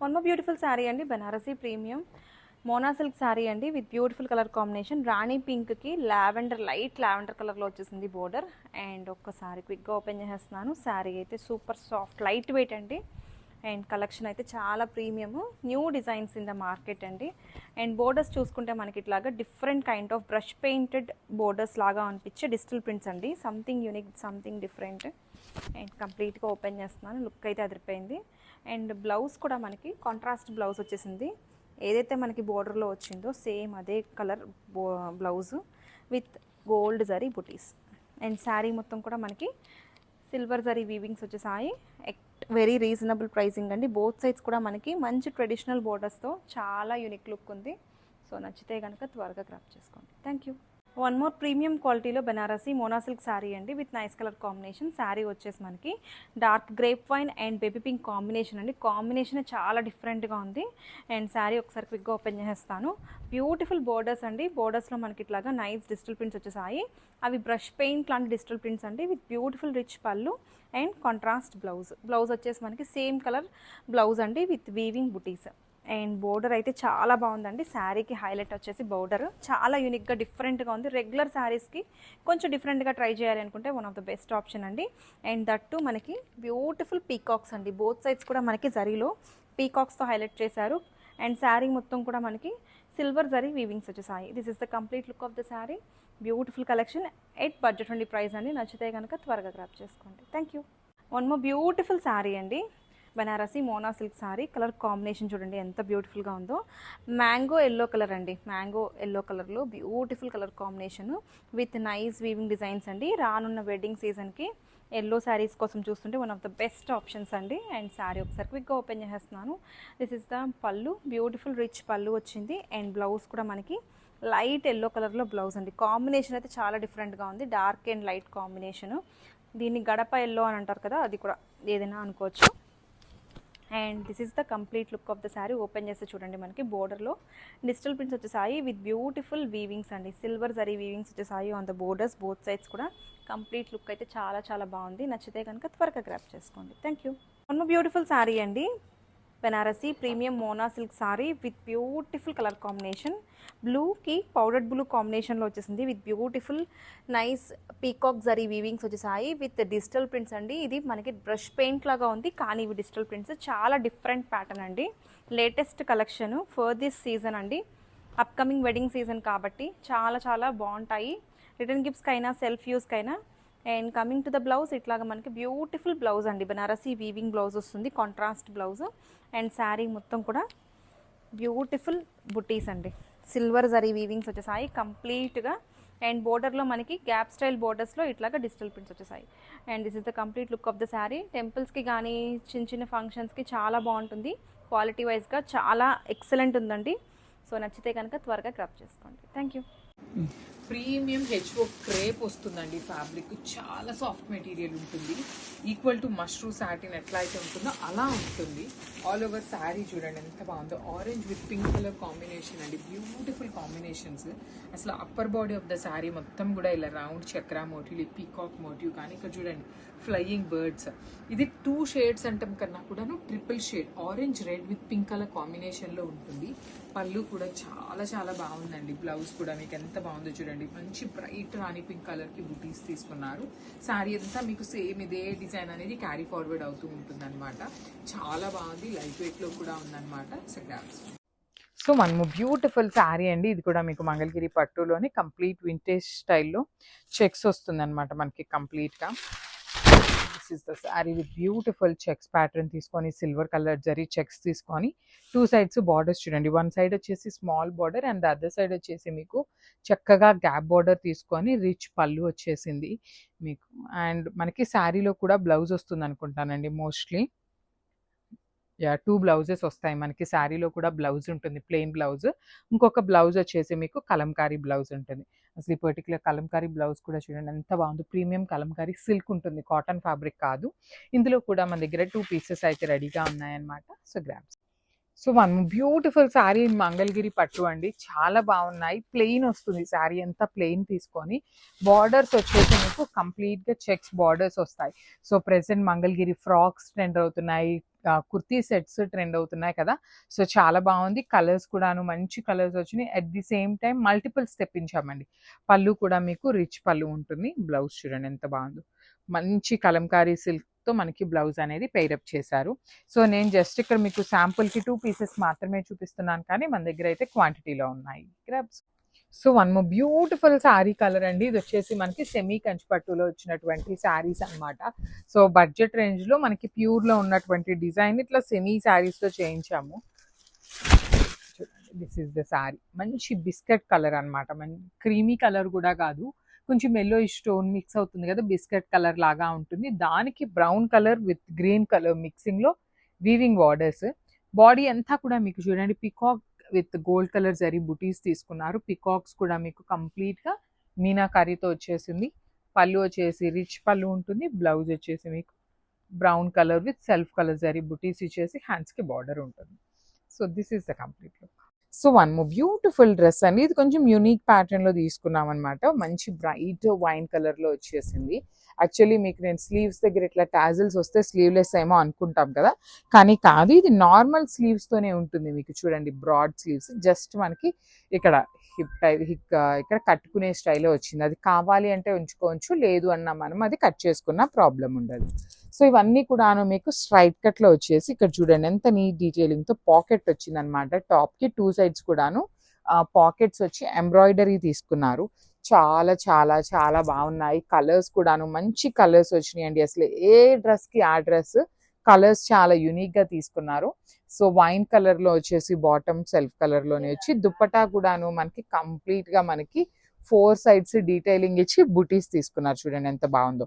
One more beautiful sari అండి, Banarasi premium mona silk sari అండి with beautiful colour combination. Rani పింక్కి lavender, light lavender కలర్లో వచ్చేసింది బోర్డర్. అండ్ ఒక్కసారి క్విక్గా ఓపెన్ చేసేస్తున్నాను. శారీ అయితే సూపర్ సాఫ్ట్ లైట్ వెయిట్ అండి. అండ్ కలెక్షన్ అయితే చాలా premium, new designs in the market అండి. అండ్ బోర్డర్స్ చూసుకుంటే మనకి ఇట్లాగా different kind of brush painted borders లాగా అనిపించే డిజిటల్ ప్రింట్స్ అండి. Something unique, something different. And కంప్లీట్గా ఓపెన్ చేస్తున్నాను. లుక్ అయితే అదిరిపోయింది. అండ్ బ్లౌజ్ కూడా మనకి కాంట్రాస్ట్ బ్లౌజ్ వచ్చేసింది. ఏదైతే మనకి బోర్డర్లో వచ్చిందో సేమ్ అదే colour blouse with gold zari buttis. And sari మొత్తం కూడా మనకి సిల్వర్ జరీ వీవింగ్స్ వచ్చేసాయి. వెరీ రీజనబుల్ ప్రైసింగ్ అండి. బోత్ సైడ్స్ కూడా మనకి మంచి ట్రెడిషనల్ బోర్డర్స్తో చాలా యూనిక్ లుక్ ఉంది. సో నచ్చితే కనుక త్వరగా గ్రాప్ చేసుకోండి. Thank you. One more premium క్వాలిటీలో బనారసీ మోనా సిల్క్ శారీ అండి with nice colour combination. Sari వచ్చేసి మనకి dark grape wine and baby pink combination అండి. కాంబినేషన్ చాలా డిఫరెంట్గా ఉంది. అండ్ శారీ ఒకసారి క్విక్గా ఓపెన్ చేసేస్తాను. బ్యూటిఫుల్ బోర్డర్స్ అండి. బోర్డర్స్లో మనకి ఇట్లాగా నైస్ డిజిటల్ ప్రింట్స్ వచ్చేసాయి. అవి బ్రష్ పెయింట్ లాంటి డిజిటల్ ప్రింట్స్ అండి విత్ బ్యూటిఫుల్ రిచ్ పళ్ళు అండ్ కాంట్రాస్ట్ బ్లౌజ్. బ్లౌజ్ వచ్చేసి మనకి సేమ్ కలర్ బ్లౌజ్ అండి with weaving buttis. And border అయితే చాలా బాగుందండి. శారీకి హైలైట్ వచ్చేసి బోర్డర్ చాలా యూనిక్గా డిఫరెంట్గా ఉంది. రెగ్యులర్ శారీస్కి కొంచెం డిఫరెంట్గా ట్రై చేయాలి అనుకుంటే one of the best option అండి. అండ్ దట్టు మనకి బ్యూటిఫుల్ పీకాక్స్ అండి. బోత్ సైడ్స్ కూడా మనకి జరీలో పీకాక్స్తో హైలైట్ చేశారు. అండ్ శారీ మొత్తం కూడా మనకి సిల్వర్ జరీ వీవింగ్స్ వచ్చేసాయి. This is the complete look of the sari. Beautiful collection at budget friendly price అండి. నచ్చితే కనుక త్వరగా గ్రాప్ చేసుకోండి. Thank you. One more beautiful sari అండి, Banarasi mona silk sari. Colour combination చూడండి ఎంత బ్యూటిఫుల్గా ఉందో. మ్యాంగో ఎల్లో కలర్ అండి. మ్యాంగో ఎల్లో కలర్లో beautiful colour combination with nice weaving designs అండి. రానున్న వెడ్డింగ్ సీజన్కి ఎల్లో శారీస్ కోసం చూస్తుంటే one of the best options అండి. అండ్ శారీ ఒకసారి క్విక్గా ఓపెన్ చేసేస్తున్నాను. దిస్ ఇస్ ద పళ్ళు. బ్యూటిఫుల్ రిచ్ పళ్ళు వచ్చింది. అండ్ బ్లౌజ్ కూడా మనకి లైట్ ఎల్లో కలర్లో బ్లౌజ్ అండి. కాంబినేషన్ అయితే చాలా డిఫరెంట్గా ఉంది. Dark and light combination. దీన్ని గడప ఎల్లో అని అంటారు కదా, అది కూడా ఏదైనా అనుకోవచ్చు. And this is the complete look of the sari. Open చేస్తే చూడండి మనకి బోర్డర్లో డిజిటల్ ప్రింట్స్ వచ్చేసాయి విత్ బ్యూటిఫుల్ వీవింగ్స్ అండి. సిల్వర్ జరీ వీవింగ్స్ వచ్చేసాయి on the borders. Both sides కూడా కంప్లీట్ లుక్ అయితే చాలా చాలా బాగుంది. నచ్చితే కనుక త్వరగా గ్రాప్ చేసుకోండి. Thank you. One beautiful sari అండి, Banarasi premium mona silk sari with beautiful colour combination. బ్లూకి పౌడర్డ్ బ్లూ కాంబినేషన్లో వచ్చేసింది with beautiful nice peacock zari weavings వచ్చేసాయి విత్ డిజిటల్ ప్రింట్స్ అండి. ఇది మనకి బ్రష్ పెయింట్ లాగా ఉంది కానీ ఇవి డిజిటల్ ప్రింట్స్. చాలా డిఫరెంట్ ప్యాటర్న్ అండి. Latest collection for this season అండి. అప్కమింగ్ వెడ్డింగ్ సీజన్ కాబట్టి చాలా చాలా బాగుంటాయి. రిటర్న్ గిఫ్ట్స్కైనా సెల్ఫ్ యూస్కైనా. And coming to the blouse, ఇట్లాగా మనకి బ్యూటిఫుల్ బ్లౌజ్ అండి. బనారసీ వీవింగ్ బ్లౌజ్ వస్తుంది, కాంట్రాస్ట్ బ్లౌజ్. అండ్ శారీ మొత్తం కూడా బ్యూటిఫుల్ బుటీస్ అండి. సిల్వర్ జరీ వీవింగ్స్ వచ్చేసాయి కంప్లీట్గా. అండ్ బోర్డర్లో మనకి గ్యాప్ స్టైల్ బోర్డర్స్లో ఇట్లాగా డిజిటల్ ప్రింట్స్ వచ్చేసాయి. And this is the complete look of the sari. టెంపుల్స్కి కానీ చిన్న చిన్న ఫంక్షన్స్కి చాలా బాగుంటుంది. క్వాలిటీ వైజ్గా చాలా ఎక్సలెంట్ ఉందండి. సో నచ్చితే కనుక త్వరగా గ్రాప్ చేసుకోండి. Thank you. Premium HO crepe వస్తుందండి. ఫ్యాబ్రిక్ చాలా సాఫ్ట్ మెటీరియల్ ఉంటుంది. ఈక్వల్ టు మష్రూ సాటిన్ ఎట్లా అయితే ఉంటుందో అలా ఉంటుంది. ఆల్ ఓవర్ శారీ చూడండి ఎంత బాగుందో. Orange with pink colour combination అండి. Beautiful combinations. అసలు upper body of the sari మొత్తం కూడా ఇలా round chakra motif, peacock motif, కానీ ఇక్కడ చూడండి ఫ్లయింగ్ బర్డ్స్. ఇది 2 షేడ్స్ అంటాం కన్నా కూడాను triple shade orange red with pink colour కాంబినేషన్లో ఉంటుంది. పళ్ళు కూడా చాలా చాలా బాగుందండి. బ్లౌజ్ కూడా మీకు ఎంత బాగుందో చూడండి. మంచి బ్రైట్ రాణి పింక్ కలర్కి బుటీస్ తీసుకున్నారు. శారీ అంతా మీకు సేమ్ ఇదే డిజైన్ అనేది క్యారీ ఫార్వర్డ్ అవుతూ ఉంటుంది అనమాట. చాలా బాగుంది. లైట్ వెయిట్లో కూడా ఉందన్నమాట. సో మనము బ్యూటిఫుల్ శారీ అండి. ఇది కూడా మీకు మంగళగిరి పట్టులోని కంప్లీట్ వింటేజ్ స్టైల్లో చెక్స్ వస్తుంది అనమాట మనకి కంప్లీట్గా. This is the sari with beautiful checks pattern తీసుకొని సిల్వర్ కలర్ జరీ చెక్స్ తీసుకొని 2 సైడ్స్ బార్డర్స్ చూడండి. 1 సైడ్ వచ్చేసి small border and the other side వచ్చేసి మీకు చక్కగా గ్యాప్ బార్డర్ తీసుకొని రిచ్ పళ్ళు వచ్చేసింది మీకు. అండ్ మనకి శారీలో కూడా బ్లౌజ్ వస్తుంది అనుకుంటానండి మోస్ట్లీ. 2 బ్లౌజెస్ వస్తాయి మనకి. శారీలో కూడా బ్లౌజ్ ఉంటుంది, ప్లెయిన్ బ్లౌజ్. ఇంకొక బ్లౌజ్ వచ్చేసి మీకు కలంకారీ బ్లౌజ్ ఉంటుంది. అసలు ఈ పర్టికులర్ కలంకారీ బ్లౌజ్ కూడా చూడండి ఎంత బాగుంది. ప్రీమియం కలంకారీ సిల్క్ ఉంటుంది, కాటన్ ఫ్యాబ్రిక్ కాదు. ఇందులో కూడా మన దగ్గర 2 పీసెస్ అయితే రెడీగా ఉన్నాయన్నమాట. So grams. So one beautiful sari Mangalagiri పట్టు అండి. చాలా బాగున్నాయి. ప్లెయిన్ వస్తుంది శారీ అంతా. ప్లెయిన్ తీసుకొని బార్డర్స్ వచ్చేసి మీకు కంప్లీట్గా చెక్స్ బార్డర్స్ వస్తాయి. So present Mangalagiri frocks trend అవుతున్నాయి. కుర్తీ సెట్స్ ట్రెండ్ అవుతున్నాయి కదా, సో చాలా బాగుంది. కలర్స్ కూడాను మంచి కలర్స్ వచ్చినాయి. At the same time multiples తెప్పించామండి. పళ్ళు కూడా మీకు రిచ్ పళ్ళు ఉంటుంది. బ్లౌజ్ చూడండి ఎంత బాగుందో, మంచి కలంకారీ సిల్క్తో మనకి బ్లౌజ్ అనేది పెయిరప్ చేశారు. సో నేను జస్ట్ ఇక్కడ మీకు శాంపుల్కి 2 పీసెస్ మాత్రమే చూపిస్తున్నాను, కానీ మన దగ్గర అయితే క్వాంటిటీలో ఉన్నాయి. Grabs. So one more beautiful sari colour అండి. ఇది వచ్చేసి మనకి సెమీ కంచిపట్టులో వచ్చినటువంటి శారీస్ అన్నమాట. సో బడ్జెట్ రేంజ్లో మనకి ప్యూర్లో ఉన్నటువంటి డిజైన్ ఇట్లా సెమీ శారీస్తో చేయించాము. This is the sari. మంచి బిస్కెట్ కలర్ అనమాట. క్రీమీ కలర్ కూడా కాదు, కొంచెం ఎల్లో స్టోన్ మిక్స్ అవుతుంది కదా, బిస్కెట్ కలర్ లాగా ఉంటుంది. దానికి brown colour with green colour మిక్సింగ్లో వీవింగ్ బార్డర్స్. బాడీ అంతా కూడా మీకు చూడండి peacock with gold colour zari butis తీసుకున్నారు. పికాక్స్ కూడా మీకు కంప్లీట్గా మీనాకారీతో వచ్చేసింది. పళ్ళు వచ్చేసి రిచ్ పళ్ళు ఉంటుంది. బ్లౌజ్ వచ్చేసి మీకు brown colour with self colour zari బుటీస్ ఇచ్చేసి హ్యాండ్స్కి బార్డర్ ఉంటుంది. So this is the complete look. So one more beautiful dress అండి. ఇది కొంచెం యూనిక్ ప్యాటర్న్లో తీసుకున్నాం అనమాట. మంచి బ్రైట్ వైన్ కలర్లో వచ్చేసింది. యాక్చువల్లీ మీకు నేను స్లీవ్స్ దగ్గర ఇట్లా టాజిల్స్ వస్తే స్లీవ్లెస్ ఏమో అనుకుంటాం కదా, కానీ కాదు, ఇది నార్మల్ స్లీవ్స్తోనే ఉంటుంది. మీకు చూడండి బ్రాడ్ స్లీవ్స్, జస్ట్ మనకి ఇక్కడ ఇక్కడ కట్టుకునే స్టైల్లో వచ్చింది. అది కావాలి అంటే ఉంచుకోవచ్చు, లేదు అన్నా మనం అది కట్ చేసుకున్న ప్రాబ్లం ఉండదు. సో ఇవన్నీ కూడాను మీకు స్ట్రైట్ కట్లో వచ్చేసి ఇక్కడ చూడండి ఎంత నీట్ డీటెయిలింగ్తో పాకెట్ వచ్చింది అనమాట. టాప్కి 2 సైడ్స్ కూడాను పాకెట్స్ వచ్చి ఎంబ్రాయిడరీ తీసుకున్నారు. చాలా చాలా చాలా బాగున్నాయి. కలర్స్ కూడాను మంచి కలర్స్ వచ్చినాయండి. అసలు ఏ డ్రెస్కి ఆ డ్రెస్ కలర్స్ చాలా యూనిక్గా తీసుకున్నారు. సో వైన్ కలర్లో వచ్చేసి బాటమ్ సెల్ఫ్ కలర్లోనే వచ్చి దుప్పటా కూడాను మనకి కంప్లీట్గా మనకి 4 సైడ్స్ డీటెయిలింగ్ ఇచ్చి బుటీస్ తీసుకున్నారు. చూడండి ఎంత బాగుందో,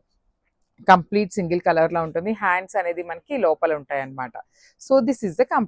కంప్లీట్ సింగిల్ కలర్లో ఉంటుంది. హ్యాండ్స్ అనేది మనకి లోపల ఉంటాయి అన్నమాట. So this is the complete.